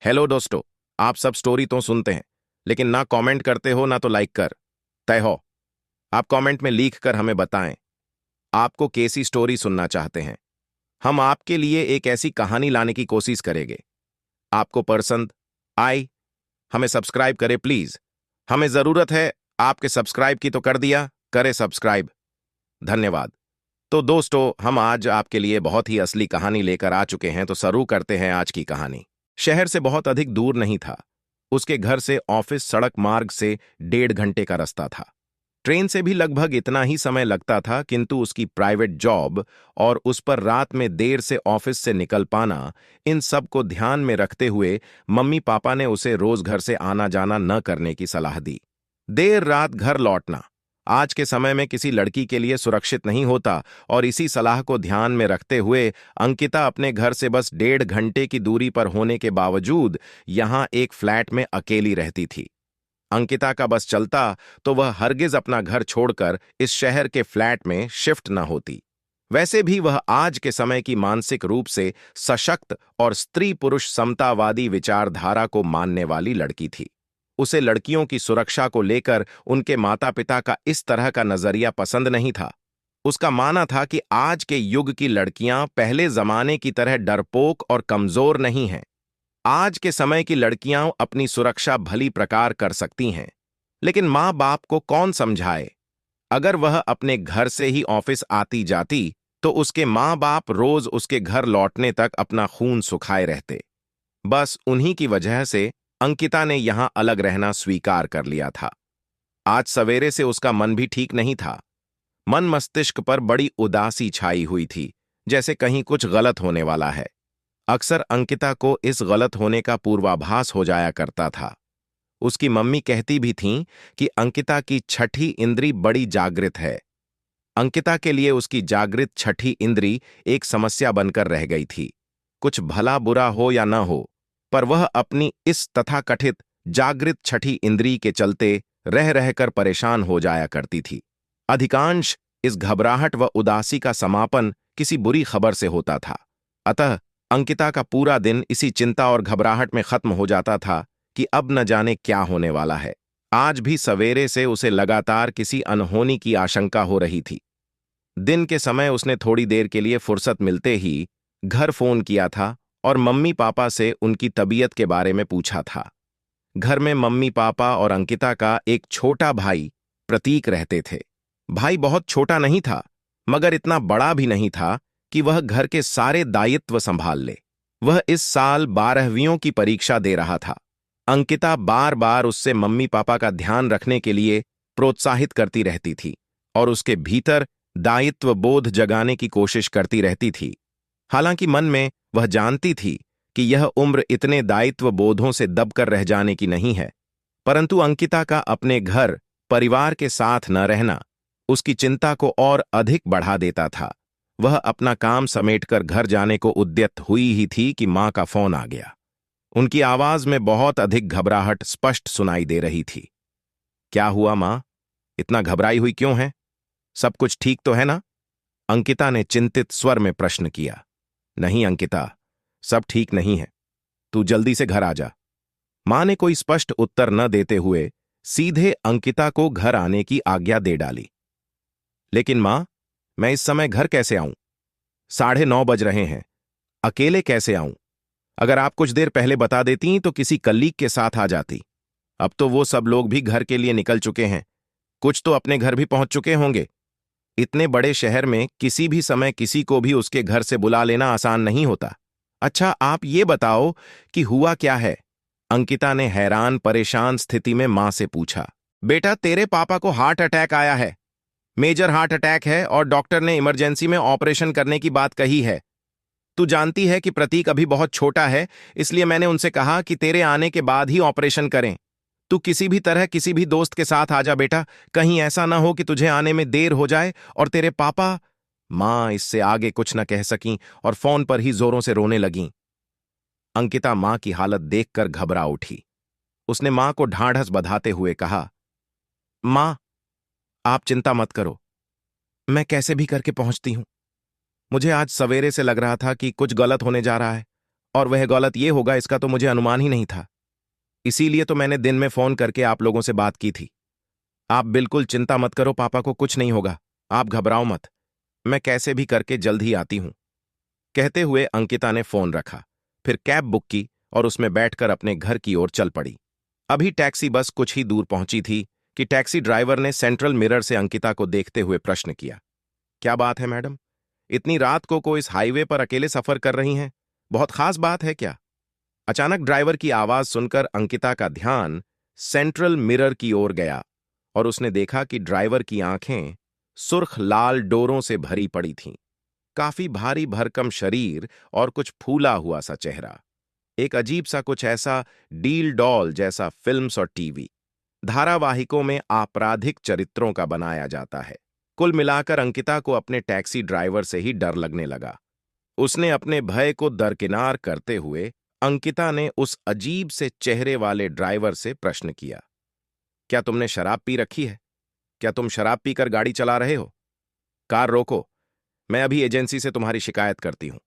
Hello दोस्तों। आप सब स्टोरी तो सुनते हैं, लेकिन ना कमेंट करते हो ना तो लाइक कर तय हो। आप कमेंट में लिख कर हमें बताएं आपको कैसी स्टोरी सुनना चाहते हैं। हम आपके लिए एक ऐसी कहानी लाने की कोशिश करेंगे। आपको पसंद आई हमें सब्सक्राइब करें प्लीज। हमें जरूरत है आपके सब्सक्राइब की, तो कर दिया करें सब्सक्राइब। धन्यवाद। तो दोस्तों, हम आज आपके लिए बहुत ही असली कहानी लेकर आ चुके हैं, तो शुरू करते हैं आज की कहानी। शहर से बहुत अधिक दूर नहीं था। उसके घर से ऑफिस सड़क मार्ग से 1.5 घंटे का रास्ता था। ट्रेन से भी लगभग इतना ही समय लगता था, किंतु उसकी प्राइवेट जॉब और उस पर रात में देर से ऑफिस से निकल पाना, इन सब को ध्यान में रखते हुए मम्मी पापा ने उसे रोज घर से आना जाना न करने की सलाह दी। देर रात घर लौटना आज के समय में किसी लड़की के लिए सुरक्षित नहीं होता, और इसी सलाह को ध्यान में रखते हुए अंकिता अपने घर से बस 1.5 घंटे की दूरी पर होने के बावजूद यहां एक फ्लैट में अकेली रहती थी। अंकिता का बस चलता तो वह हरगिज अपना घर छोड़कर इस शहर के फ्लैट में शिफ्ट न होती। वैसे भी वह आज के समय की मानसिक रूप से सशक्त और स्त्री पुरुष समतावादी विचारधारा को मानने वाली लड़की थी। उसे लड़कियों की सुरक्षा को लेकर उनके माता पिता का इस तरह का नजरिया पसंद नहीं था। उसका मानना था कि आज के युग की लड़कियां पहले जमाने की तरह डरपोक और कमजोर नहीं हैं। आज के समय की लड़कियां अपनी सुरक्षा भली प्रकार कर सकती हैं, लेकिन माँ बाप को कौन समझाए। अगर वह अपने घर से ही ऑफिस आती जाती तो उसके माँ बाप रोज उसके घर लौटने तक अपना खून सुखाए रहते। बस उन्हीं की वजह से अंकिता ने यहां अलग रहना स्वीकार कर लिया था। आज सवेरे से उसका मन भी ठीक नहीं था। मन मस्तिष्क पर बड़ी उदासी छाई हुई थी, जैसे कहीं कुछ गलत होने वाला है। अक्सर अंकिता को इस गलत होने का पूर्वाभास हो जाया करता था। उसकी मम्मी कहती भी थीं कि अंकिता की छठी इंद्री बड़ी जागृत है। अंकिता के लिए उसकी जागृत छठी इंद्री एक समस्या बनकर रह गई थी। कुछ भला बुरा हो या न हो, पर वह अपनी इस तथाकथित जागृत छठी इंद्री के चलते रह रहकर परेशान हो जाया करती थी। अधिकांश इस घबराहट व उदासी का समापन किसी बुरी खबर से होता था। अतः अंकिता का पूरा दिन इसी चिंता और घबराहट में खत्म हो जाता था कि अब न जाने क्या होने वाला है। आज भी सवेरे से उसे लगातार किसी अनहोनी की आशंका हो रही थी। दिन के समय उसने थोड़ी देर के लिए फुर्सत मिलते ही घर फोन किया था और मम्मी पापा से उनकी तबीयत के बारे में पूछा था। घर में मम्मी पापा और अंकिता का एक छोटा भाई प्रतीक रहते थे। भाई बहुत छोटा नहीं था, मगर इतना बड़ा भी नहीं था कि वह घर के सारे दायित्व संभाल ले। वह इस साल 12वीं की परीक्षा दे रहा था। अंकिता बार बार उससे मम्मी पापा का ध्यान रखने के लिए प्रोत्साहित करती रहती थी और उसके भीतर दायित्व बोध जगाने की कोशिश करती रहती थी। हालांकि मन में वह जानती थी कि यह उम्र इतने दायित्व बोधों से दबकर रह जाने की नहीं है, परंतु अंकिता का अपने घर परिवार के साथ न रहना उसकी चिंता को और अधिक बढ़ा देता था। वह अपना काम समेटकर घर जाने को उद्यत हुई ही थी कि मां का फोन आ गया। उनकी आवाज में बहुत अधिक घबराहट स्पष्ट सुनाई दे रही थी। क्या हुआ मां? इतना घबराई हुई क्यों है? सब कुछ ठीक तो है ना? अंकिता ने चिंतित स्वर में प्रश्न किया। नहीं अंकिता, सब ठीक नहीं है। तू जल्दी से घर आ जा। मां ने कोई स्पष्ट उत्तर न देते हुए सीधे अंकिता को घर आने की आज्ञा दे डाली। लेकिन मां, मैं इस समय घर कैसे आऊं? 9:30 बज रहे हैं। अकेले कैसे आऊं? अगर आप कुछ देर पहले बता देती तो किसी कलीग के साथ आ जाती। अब तो वो सब लोग भी घर के लिए निकल चुके हैं। कुछ तो अपने घर भी पहुंच चुके होंगे। इतने बड़े शहर में किसी भी समय किसी को भी उसके घर से बुला लेना आसान नहीं होता। अच्छा, आप ये बताओ कि हुआ क्या है? अंकिता ने हैरान परेशान स्थिति में मां से पूछा। बेटा, तेरे पापा को हार्ट अटैक आया है। मेजर हार्ट अटैक है और डॉक्टर ने इमरजेंसी में ऑपरेशन करने की बात कही है। तू जानती है कि प्रतीक अभी बहुत छोटा है, इसलिए मैंने उनसे कहा कि तेरे आने के बाद ही ऑपरेशन करें। तू किसी भी तरह किसी भी दोस्त के साथ आ जा बेटा। कहीं ऐसा ना हो कि तुझे आने में देर हो जाए और तेरे पापा। मां इससे आगे कुछ न कह सकीं और फोन पर ही जोरों से रोने लगीं। अंकिता मां की हालत देखकर घबरा उठी। उसने मां को ढांढस बंधाते हुए कहा, मां, आप चिंता मत करो। मैं कैसे भी करके पहुंचती हूं। मुझे आज सवेरे से लग रहा था कि कुछ गलत होने जा रहा है, और वह गलत ये होगा इसका तो मुझे अनुमान ही नहीं था। इसीलिए तो मैंने दिन में फोन करके आप लोगों से बात की थी। आप बिल्कुल चिंता मत करो, पापा को कुछ नहीं होगा, आप घबराओ मत। मैं कैसे भी करके जल्द ही आती हूं। कहते हुए अंकिता ने फोन रखा, फिर कैब बुक की और उसमें बैठकर अपने घर की ओर चल पड़ी। अभी टैक्सी बस कुछ ही दूर पहुंची थी कि टैक्सी ड्राइवर ने सेंट्रल मिरर से अंकिता को देखते हुए प्रश्न किया, क्या बात है मैडम, इतनी रात को इस हाईवे पर अकेले सफर कर रही हैं? बहुत खास बात है क्या? अचानक ड्राइवर की आवाज सुनकर अंकिता का ध्यान सेंट्रल मिरर की ओर गया और उसने देखा कि ड्राइवर की आंखें सुर्ख लाल डोरों से भरी पड़ी थीं। काफी भारी भरकम शरीर और कुछ फूला हुआ सा चेहरा। एक अजीब सा कुछ ऐसा डील डॉल जैसा फिल्म्स और टीवी धारावाहिकों में आपराधिक चरित्रों का बनाया जाता है। कुल मिलाकर अंकिता को अपने टैक्सी ड्राइवर से ही डर लगने लगा। उसने अपने भय को दरकिनार करते हुए अंकिता ने उस अजीब से चेहरे वाले ड्राइवर से प्रश्न किया, क्या तुमने शराब पी रखी है? क्या तुम शराब पीकर गाड़ी चला रहे हो? कार रोको, मैं अभी एजेंसी से तुम्हारी शिकायत करती हूं।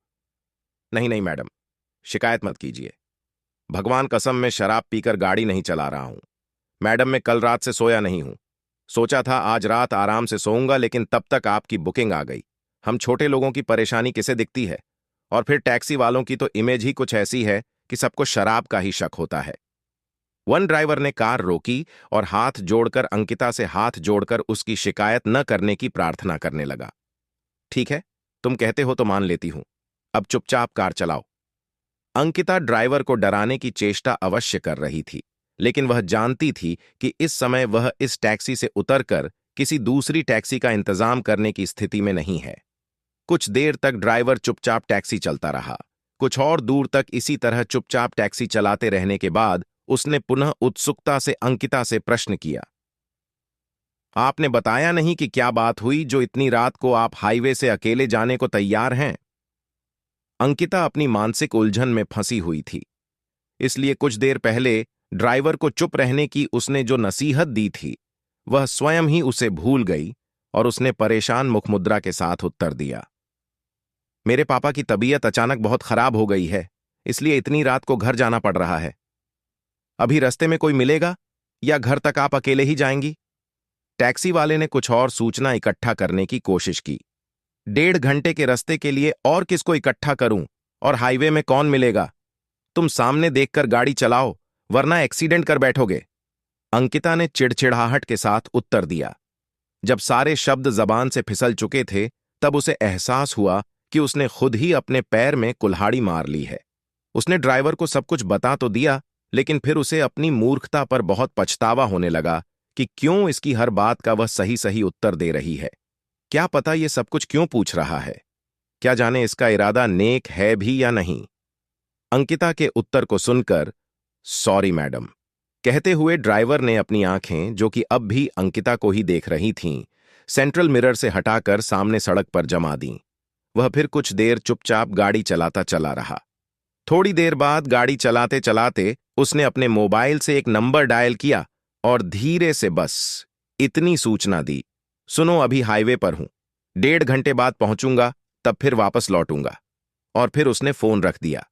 नहीं नहीं मैडम, शिकायत मत कीजिए। भगवान कसम मैं शराब पीकर गाड़ी नहीं चला रहा हूं। मैडम मैं कल रात से सोया नहीं हूं। सोचा था आज रात आराम से सोऊंगा, लेकिन तब तक आपकी बुकिंग आ गई। हम छोटे लोगों की परेशानी किसे दिखती है? और फिर टैक्सी वालों की तो इमेज ही कुछ ऐसी है कि सबको शराब का ही शक होता है। वन ड्राइवर ने कार रोकी और हाथ जोड़कर अंकिता से हाथ जोड़कर उसकी शिकायत न करने की प्रार्थना करने लगा। ठीक है, तुम कहते हो तो मान लेती हूं। अब चुपचाप कार चलाओ। अंकिता ड्राइवर को डराने की चेष्टा अवश्य कर रही थी, लेकिन वह जानती थी कि इस समय वह इस टैक्सी से उतरकर किसी दूसरी टैक्सी का इंतजाम करने की स्थिति में नहीं है। कुछ देर तक ड्राइवर चुपचाप टैक्सी चलता रहा। कुछ और दूर तक इसी तरह चुपचाप टैक्सी चलाते रहने के बाद उसने पुनः उत्सुकता से अंकिता से प्रश्न किया, आपने बताया नहीं कि क्या बात हुई जो इतनी रात को आप हाईवे से अकेले जाने को तैयार हैं? अंकिता अपनी मानसिक उलझन में फंसी हुई थी, इसलिए कुछ देर पहले ड्राइवर को चुप रहने की उसने जो नसीहत दी थी वह स्वयं ही उसे भूल गई और उसने परेशान मुखमुद्रा के साथ उत्तर दिया, मेरे पापा की तबीयत अचानक बहुत खराब हो गई है, इसलिए इतनी रात को घर जाना पड़ रहा है। अभी रास्ते में कोई मिलेगा या घर तक आप अकेले ही जाएंगी? टैक्सी वाले ने कुछ और सूचना इकट्ठा करने की कोशिश की। 1.5 घंटे के रास्ते के लिए और किसको इकट्ठा करूं? और हाईवे में कौन मिलेगा? तुम सामने देखकर गाड़ी चलाओ, वरना एक्सीडेंट कर बैठोगे। अंकिता ने चिड़चिड़ाहट के साथ उत्तर दिया। जब सारे शब्द जबान से फिसल चुके थे, तब उसे एहसास हुआ कि उसने खुद ही अपने पैर में कुल्हाड़ी मार ली है। उसने ड्राइवर को सब कुछ बता तो दिया, लेकिन फिर उसे अपनी मूर्खता पर बहुत पछतावा होने लगा कि क्यों इसकी हर बात का वह सही सही उत्तर दे रही है। क्या पता ये सब कुछ क्यों पूछ रहा है? क्या जाने इसका इरादा नेक है भी या नहीं? अंकिता के उत्तर को सुनकर सॉरी मैडम कहते हुए ड्राइवर ने अपनी आंखें, जो कि अब भी अंकिता को ही देख रही थीं, सेंट्रल मिरर से हटाकर सामने सड़क पर जमा दी। वह फिर कुछ देर चुपचाप गाड़ी चलाता चला रहा। थोड़ी देर बाद गाड़ी चलाते चलाते उसने अपने मोबाइल से एक नंबर डायल किया और धीरे से बस इतनी सूचना दी, सुनो अभी हाईवे पर हूं, 1.5 घंटे बाद पहुंचूंगा, तब फिर वापस लौटूंगा। और फिर उसने फोन रख दिया।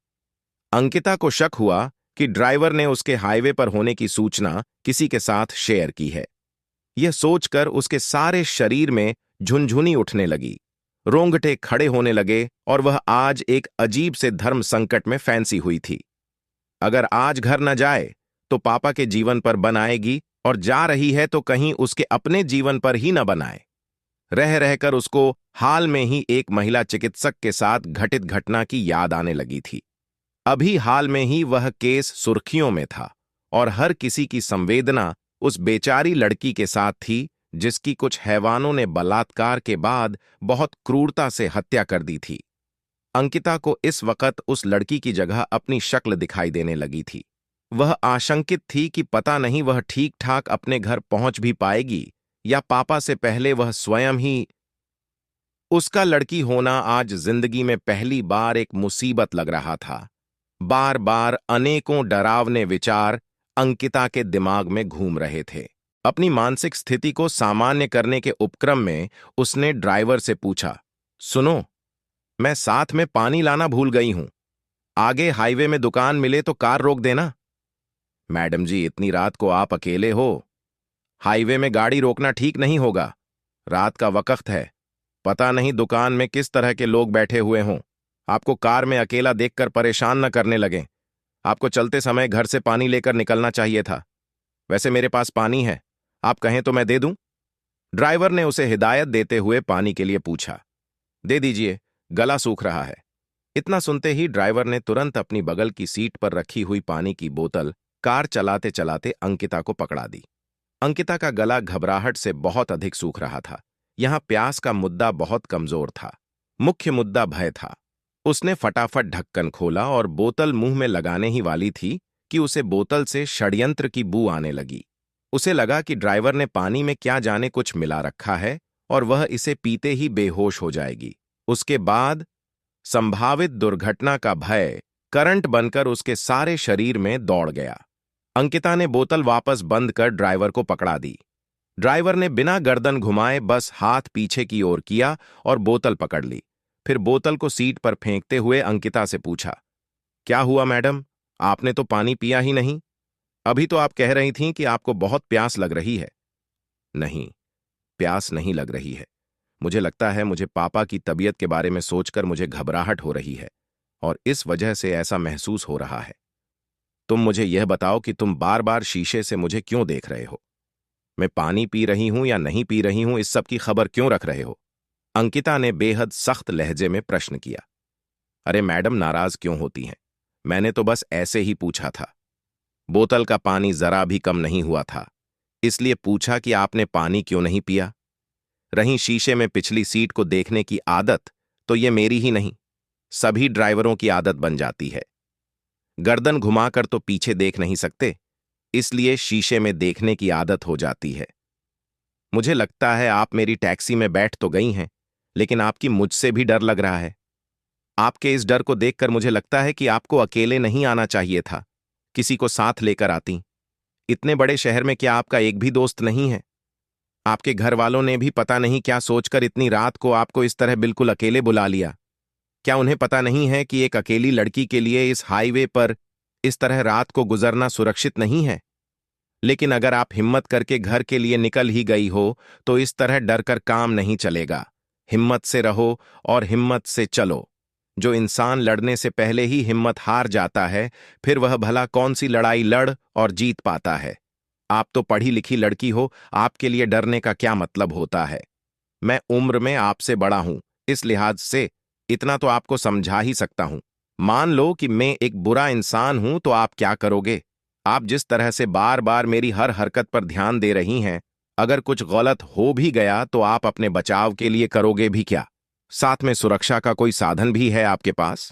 अंकिता को शक हुआ कि ड्राइवर ने उसके हाईवे पर होने की सूचना किसी के साथ शेयर की है। यह सोचकर उसके सारे शरीर में झुनझुनी उठने लगी, रोंगटे खड़े होने लगे और वह आज एक अजीब से धर्म संकट में फंसी हुई थी। अगर आज घर न जाए तो पापा के जीवन पर बनाएगी, और जा रही है तो कहीं उसके अपने जीवन पर ही न बनाए। रह रहकर उसको हाल में ही एक महिला चिकित्सक के साथ घटित घटना की याद आने लगी थी। अभी हाल में ही वह केस सुर्खियों में था और हर किसी की संवेदना उस बेचारी लड़की के साथ थी जिसकी कुछ हैवानों ने बलात्कार के बाद बहुत क्रूरता से हत्या कर दी थी। अंकिता को इस वक्त उस लड़की की जगह अपनी शक्ल दिखाई देने लगी थी। वह आशंकित थी कि पता नहीं वह ठीक ठाक अपने घर पहुंच भी पाएगी या पापा से पहले वह स्वयं ही। उसका लड़की होना आज जिंदगी में पहली बार एक मुसीबत लग रहा था। बार बार अनेकों डरावने विचार अंकिता के दिमाग में घूम रहे थे। अपनी मानसिक स्थिति को सामान्य करने के उपक्रम में उसने ड्राइवर से पूछा, सुनो, मैं साथ में पानी लाना भूल गई हूं। आगे हाईवे में दुकान मिले तो कार रोक देना। मैडम जी, इतनी रात को आप अकेले हो? हाईवे में गाड़ी रोकना ठीक नहीं होगा। रात का वक्त है, पता नहीं दुकान में किस तरह के लोग बैठे हुए हों। आपको कार में अकेला देखकर परेशान न करने लगें। आपको चलते समय घर से पानी लेकर निकलना चाहिए था। वैसे मेरे पास पानी है, आप कहें तो मैं दे दूं? ड्राइवर ने उसे हिदायत देते हुए पानी के लिए पूछा। दे दीजिए, गला सूख रहा है। इतना सुनते ही ड्राइवर ने तुरंत अपनी बगल की सीट पर रखी हुई पानी की बोतल कार चलाते चलाते अंकिता को पकड़ा दी। अंकिता का गला घबराहट से बहुत अधिक सूख रहा था। यहां प्यास का मुद्दा बहुत कमजोर था, मुख्य मुद्दा भय था। उसने फटाफट ढक्कन खोला और बोतल मुंह में लगाने ही वाली थी कि उसे बोतल से षड्यंत्र की बू आने लगी। उसे लगा कि ड्राइवर ने पानी में क्या जाने कुछ मिला रखा है और वह इसे पीते ही बेहोश हो जाएगी। उसके बाद संभावित दुर्घटना का भय करंट बनकर उसके सारे शरीर में दौड़ गया। अंकिता ने बोतल वापस बंद कर ड्राइवर को पकड़ा दी। ड्राइवर ने बिना गर्दन घुमाए बस हाथ पीछे की ओर किया और बोतल पकड़ ली। फिर बोतल को सीट पर फेंकते हुए अंकिता से पूछा, क्या हुआ मैडम, आपने तो पानी पिया ही नहीं? अभी तो आप कह रही थीं कि आपको बहुत प्यास लग रही है। नहीं, प्यास नहीं लग रही है। मुझे लगता है मुझे पापा की तबीयत के बारे में सोचकर मुझे घबराहट हो रही है और इस वजह से ऐसा महसूस हो रहा है। तुम मुझे यह बताओ कि तुम बार बार शीशे से मुझे क्यों देख रहे हो? मैं पानी पी रही हूं या नहीं पी रही हूं, इस सब की खबर क्यों रख रहे हो? अंकिता ने बेहद सख्त लहजे में प्रश्न किया। अरे मैडम, नाराज क्यों होती हैं? मैंने तो बस ऐसे ही पूछा था। बोतल का पानी जरा भी कम नहीं हुआ था, इसलिए पूछा कि आपने पानी क्यों नहीं पिया। रही शीशे में पिछली सीट को देखने की आदत, तो ये मेरी ही नहीं, सभी ड्राइवरों की आदत बन जाती है। गर्दन घुमाकर तो पीछे देख नहीं सकते, इसलिए शीशे में देखने की आदत हो जाती है। मुझे लगता है आप मेरी टैक्सी में बैठ तो गई हैं, लेकिन आपकी मुझसे भी डर लग रहा है। आपके इस डर को देखकर मुझे लगता है कि आपको अकेले नहीं आना चाहिए था, किसी को साथ लेकर आती। इतने बड़े शहर में क्या आपका एक भी दोस्त नहीं है? आपके घर वालों ने भी पता नहीं क्या सोचकर इतनी रात को आपको इस तरह बिल्कुल अकेले बुला लिया। क्या उन्हें पता नहीं है कि एक अकेली लड़की के लिए इस हाईवे पर इस तरह रात को गुजरना सुरक्षित नहीं है? लेकिन अगर आप हिम्मत करके घर के लिए निकल ही गई हो, तो इस तरह डर कर काम नहीं चलेगा। हिम्मत से रहो और हिम्मत से चलो। जो इंसान लड़ने से पहले ही हिम्मत हार जाता है, फिर वह भला कौन सी लड़ाई लड़ और जीत पाता है? आप तो पढ़ी लिखी लड़की हो, आपके लिए डरने का क्या मतलब होता है? मैं उम्र में आपसे बड़ा हूं, इस लिहाज से इतना तो आपको समझा ही सकता हूं। मान लो कि मैं एक बुरा इंसान हूं, तो आप क्या करोगे? आप जिस तरह से बार बार मेरी हर हरकत पर ध्यान दे रही हैं, अगर कुछ गलत हो भी गया तो आप अपने बचाव के लिए करोगे भी क्या? साथ में सुरक्षा का कोई साधन भी है आपके पास?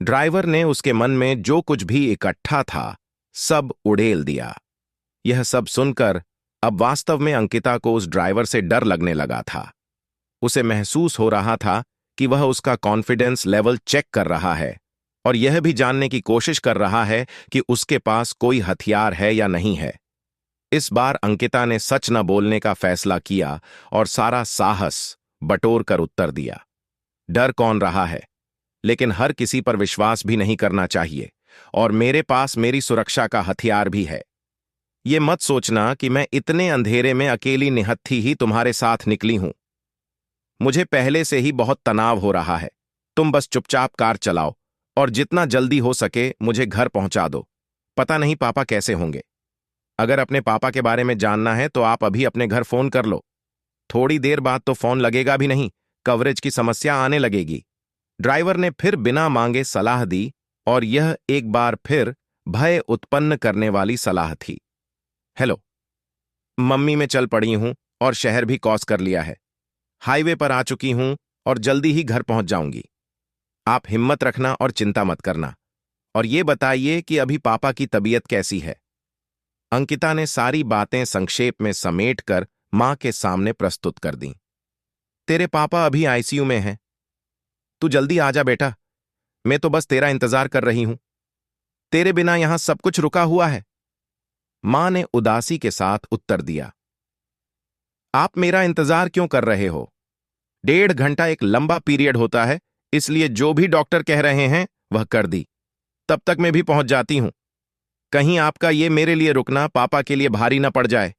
ड्राइवर ने उसके मन में जो कुछ भी इकट्ठा था, सब उड़ेल दिया। यह सब सुनकर अब वास्तव में अंकिता को उस ड्राइवर से डर लगने लगा था। उसे महसूस हो रहा था कि वह उसका कॉन्फिडेंस लेवल चेक कर रहा है और यह भी जानने की कोशिश कर रहा है कि उसके पास कोई हथियार है या नहीं है। इस बार अंकिता ने सच न बोलने का फैसला किया और सारा साहस बटोर कर उत्तर दिया। डर कौन रहा है, लेकिन हर किसी पर विश्वास भी नहीं करना चाहिए और मेरे पास मेरी सुरक्षा का हथियार भी है। ये मत सोचना कि मैं इतने अंधेरे में अकेली निहत्थी ही तुम्हारे साथ निकली हूं। मुझे पहले से ही बहुत तनाव हो रहा है। तुम बस चुपचाप कार चलाओ और जितना जल्दी हो सके मुझे घर पहुंचा दो। पता नहीं पापा कैसे होंगे। अगर अपने पापा के बारे में जानना है तो आप अभी अपने घर फोन कर लो। थोड़ी देर बाद तो फोन लगेगा भी नहीं, कवरेज की समस्या आने लगेगी। ड्राइवर ने फिर बिना मांगे सलाह दी और यह एक बार फिर भय उत्पन्न करने वाली सलाह थी। हेलो मम्मी, मैं चल पड़ी हूं और शहर भी क्रॉस कर लिया है। हाईवे पर आ चुकी हूं और जल्दी ही घर पहुंच जाऊंगी। आप हिम्मत रखना और चिंता मत करना। और ये बताइए कि अभी पापा की तबीयत कैसी है? अंकिता ने सारी बातें संक्षेप में समेटकर मां के सामने प्रस्तुत कर दी। तेरे पापा अभी आईसीयू में हैं। तू जल्दी आ जा बेटा, मैं तो बस तेरा इंतजार कर रही हूं। तेरे बिना यहां सब कुछ रुका हुआ है। मां ने उदासी के साथ उत्तर दिया। आप मेरा इंतजार क्यों कर रहे हो? 1.5 घंटा एक लंबा पीरियड होता है, इसलिए जो भी डॉक्टर कह रहे हैं वह कर दी। तब तक मैं भी पहुंच जाती हूं। कहीं आपका ये मेरे लिए रुकना पापा के लिए भारी न पड़ जाए।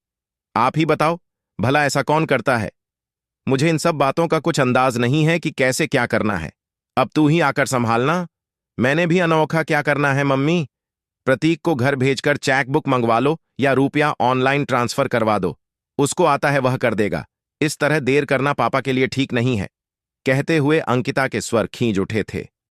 आप ही बताओ, भला ऐसा कौन करता है? मुझे इन सब बातों का कुछ अंदाज नहीं है कि कैसे क्या करना है। अब तू ही आकर संभालना। मैंने भी अनोखा क्या करना है मम्मी? प्रतीक को घर भेजकर चेक बुक मंगवा लो या रुपया ऑनलाइन ट्रांसफर करवा दो। उसको आता है वह कर देगा। इस तरह देर करना पापा के लिए ठीक नहीं है। कहते हुए अंकिता के स्वर खींच उठे थे।